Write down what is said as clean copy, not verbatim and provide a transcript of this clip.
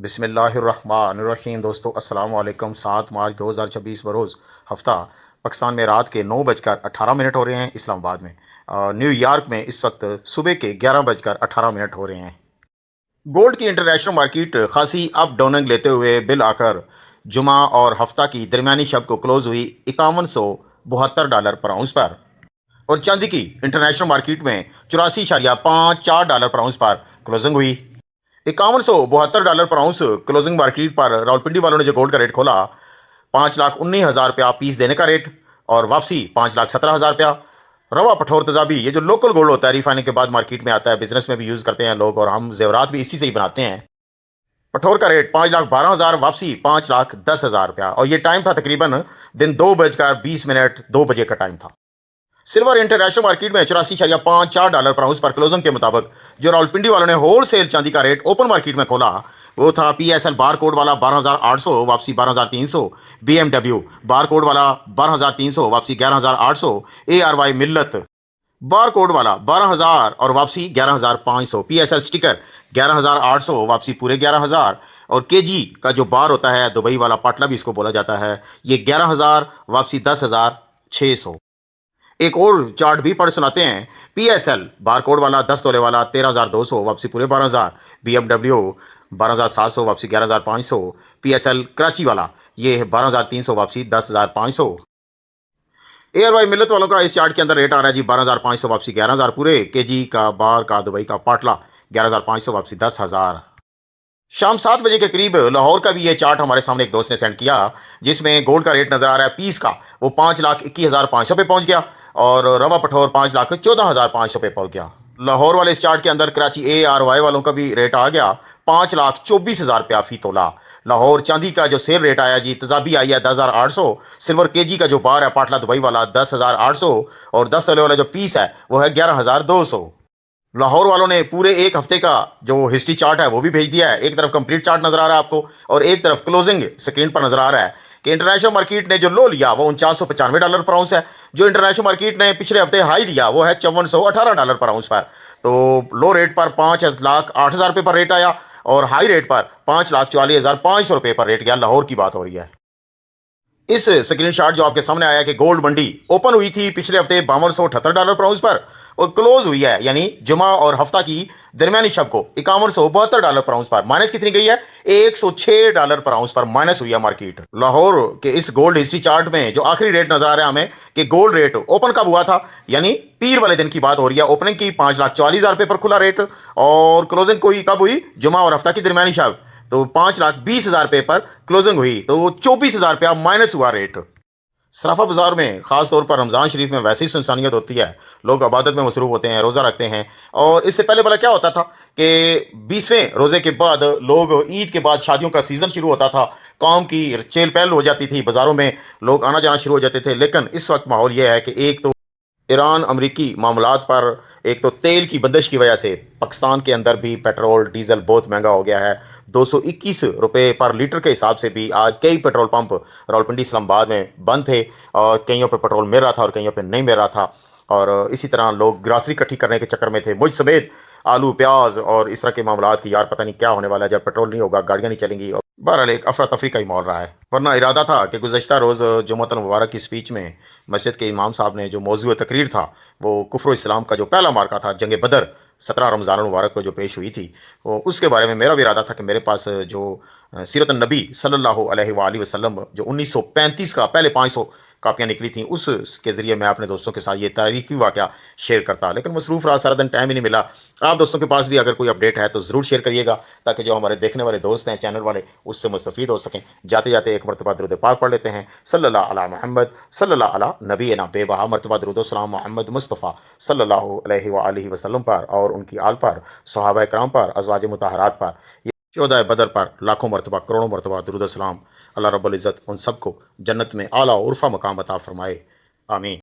बिस्मिल्लाहिर्रहमानिर्रहीम। दोस्तों अस्सलाम वालेकुम। 7 मार्च 2026 बरोज़ हफ़्ता पाकिस्तान में रात के 9:18 हो रहे हैं। इस्लामाबाद में न्यूयॉर्क में इस वक्त सुबह के 11:18 हो रहे हैं। गोल्ड की इंटरनेशनल मार्केट खासी अप डाउनिंग लेते हुए बिल आकर जुमा और हफ्ता की दरमियानी शब को क्लोज हुई $5172 पर आउंस पर। और चांदी की इंटरनेशनल मार्केट में 84.54 पर आउंस पर क्लोजिंग हुई। $5172 पर आउंस क्लोजिंग मार्केट पर रावलपिंडी वालों ने जो गोल्ड का रेट खोला, 5,19,000 रुपया पीस देने का रेट और वापसी 5,17,000 रुपया। रवा पठौर तजाबी, ये जो लोकल गोल्ड होता है रिफाइनिंग के बाद मार्केट में आता है, बिजनेस में भी यूज़ करते हैं लोग और हम जेवरात भी इसी से ही बनाते हैं। पठौर का रेट 5,12,000, वापसी 5,10,000 रुपया। और ये टाइम था तकरीबन दिन 2:20, 2 बजे का टाइम था। सिल्वर इंटरनेशनल मार्केट में 84.54 पर आउंस पर क्लोजिंग के मुताबिक जो रावलपिंडी वालों ने होल सेल चांदी का रेट ओपन मार्केट में खोला, वो था PSL बार कोड वाला 12,800, वापसी 12,300। BMW बार कोड वाला 12,300, वापसी 11,800। ARY मिल्लत बार कोड वाला 12,000 और वापसी 11,500। PSL स्टिकर 11,800, वापसी पूरे 11,000। और KG का जो बार होता है, दुबई वाला पाटला भी इसको बोला जाता है, ये 11,000, वापसी 10,600। एक और चार्ट भी पढ़ सुनाते हैं। PSL बार कोड वाला 10 तोले वाला 13,200, वापसी पूरे 12,000। BMW 12,700, वापसी 11,500। PSL कराची वाला ये है 12,300, वापसी 10,500। ARY मिल्लत वालों का इस चार्ट के अंदर रेट आ रहा है जी 12,500, वापसी 11,000 पूरे। KG का बार का दुबई का पाटला 11,500, वापसी 10,000। शाम 7 बजे के करीब लाहौर का भी ये चार्ट हमारे सामने एक दोस्त ने सेंड किया, जिसमें गोल्ड का रेट नजर आ रहा है पीस का, वो 5,21,500 पे पहुंच गया और रवा पठौर 5,14,500 पे पहुंच गया। लाहौर वाले इस चार्ट के अंदर कराची ARY वालों का भी रेट आ गया 5,24,000 रुपया फी तोला। लाहौर चांदी का जो सेल रेट आया जी, तजाबी आई है 10,800। सिल्वर KG का जो बार है पाटला दुबई वाला 10,800 और 10 तोले वाला जो पीस है वो है 11,200। लाहौर वालों ने पूरे एक हफ्ते का जो हिस्ट्री चार्ट है वो भी भेज दिया है। एक तरफ कंप्लीट चार्ट नजर आ रहा है आपको और एक तरफ क्लोजिंग स्क्रीन पर नजर आ रहा है कि इंटरनेशनल मार्केट ने जो लो लिया वो $4995 पर आउंस है। जो इंटरनेशनल मार्केट ने पिछले हफ्ते हाई लिया वो है $5418 पर आउंस पर। तो लो रेट पर 5,08,000 रुपये पर रेट आया और हाई रेट पर 5,44,500 रुपये पर रेट गया। लाहौर की बात हो रही है। इस स्क्रीनशॉट जो आपके सामने आया है कि गोल्ड मंडी ओपन हुई थी पिछले हफ्ते $5278 पर आउंस पर और क्लोज हुई है यानी जुमा और हफ्ता की दरमियानी शब को $5172 पर आउंस पर। माइनस कितनी गई है? $106 पर आउंस पर माइनस हुई है मार्केट। लाहौर के इस गोल्ड हिस्ट्री चार्ट में जो आखिरी रेट नजर आ रहा है हमें कि गोल्ड रेट ओपन कब हुआ था, यानी पीर वाले दिन की बात हो रही है। ओपनिंग की 5,40,000 रुपये पर खुला रेट और क्लोजिंग कोई कब हुई? जुमा और हफ्ता की दरमियानी शब, तो 5,20,000 रुपये पर क्लोजिंग हुई, तो 24,000 रुपया माइनस हुआ रेट। सराफा बाजार में खास तौर पर रमज़ान शरीफ में वैसी सुनसानियत होती है, लोग इबादत में मसरूफ़ होते हैं, रोज़ा रखते हैं। और इससे पहले भला क्या होता था कि 20वें रोज़े के बाद लोग ईद के बाद शादियों का सीज़न शुरू होता था, कौम की चेल पहल हो जाती थी, बाज़ारों में लोग आना जाना शुरू हो जाते थे। लेकिन इस वक्त माहौल यह है कि एक तो ईरान अमरीकी मामलात पर, एक तो तेल की बंदिश की वजह से पाकिस्तान के अंदर भी पेट्रोल डीजल बहुत महंगा हो गया है। 221 रुपये पर लीटर के हिसाब से भी आज कई पेट्रोल पंप रावलपिंडी इस्लामाबाद में बंद थे और कईयों पे पेट्रोल मिल रहा था और कईयों पे नहीं मिल रहा था। और इसी तरह लोग ग्रासरी इकट्ठी करने के चक्कर में थे, मुझ समेत। आलू प्याज और इस तरह के मामलात की यार पता नहीं क्या होने वाला है, जब पेट्रोल नहीं होगा गाड़ियाँ नहीं चलेंगी। और बहरहाल एक अफरा तफरी का ही माहौल रहा है। वरना इरादा था कि गुज़श्ता रोज़ जुम्मतुल मुबारक की स्पीच में मस्जिद के इमाम साहब ने जो मौजूद तकरीर था वो कुफ्र इस्लाम का जो पहला मार्का था जंग बदर 17 रमज़ान मुबारक को जो पेश हुई थी, वो उसके बारे में मेरा भी इरादा था कि मेरे पास जो सीरत नबी सल्लल्लाहु अलैहि वसल्लम जो 1935 का पहले 500 कापियाँ निकली थी, उसके ज़रिए मैं अपने दोस्तों के साथ ये तारीखी वाक़या शेयर करता। लेकिन मसरूफ़ रहा, सारा दिन टाइम ही नहीं मिला। आप दोस्तों के पास भी अगर कोई अपडेट है तो ज़रूर शेयर करिएगा, ताकि जो हमारे देखने वाले दोस्त हैं चैनल वाले उससे मुस्तफ़ीद हो सकें। जाते जाते एक मरतबा दुरूद पाक पढ़ लेते हैं। सल्लल्लाहु अला मुहम्मद सल्लल्लाहु अला नबीना बेबहा मरतबा दुरूद सलाम मोहम्मद मुस्तफ़ा सल्लल्लाहु अलैहि वसल्लम पर और उनकी आल पर, सहाबा कराम पर, अज़वाज मुतहरात पर, शोहदाए बदर पर लाखों मरतबा करोड़ों मरतबा दुरूद सलाम। अल्लाह रब्बुल इज़्ज़त उन सबको जन्नत में आला उर्फ़ा मकाम अता फ़रमाए। आमीन।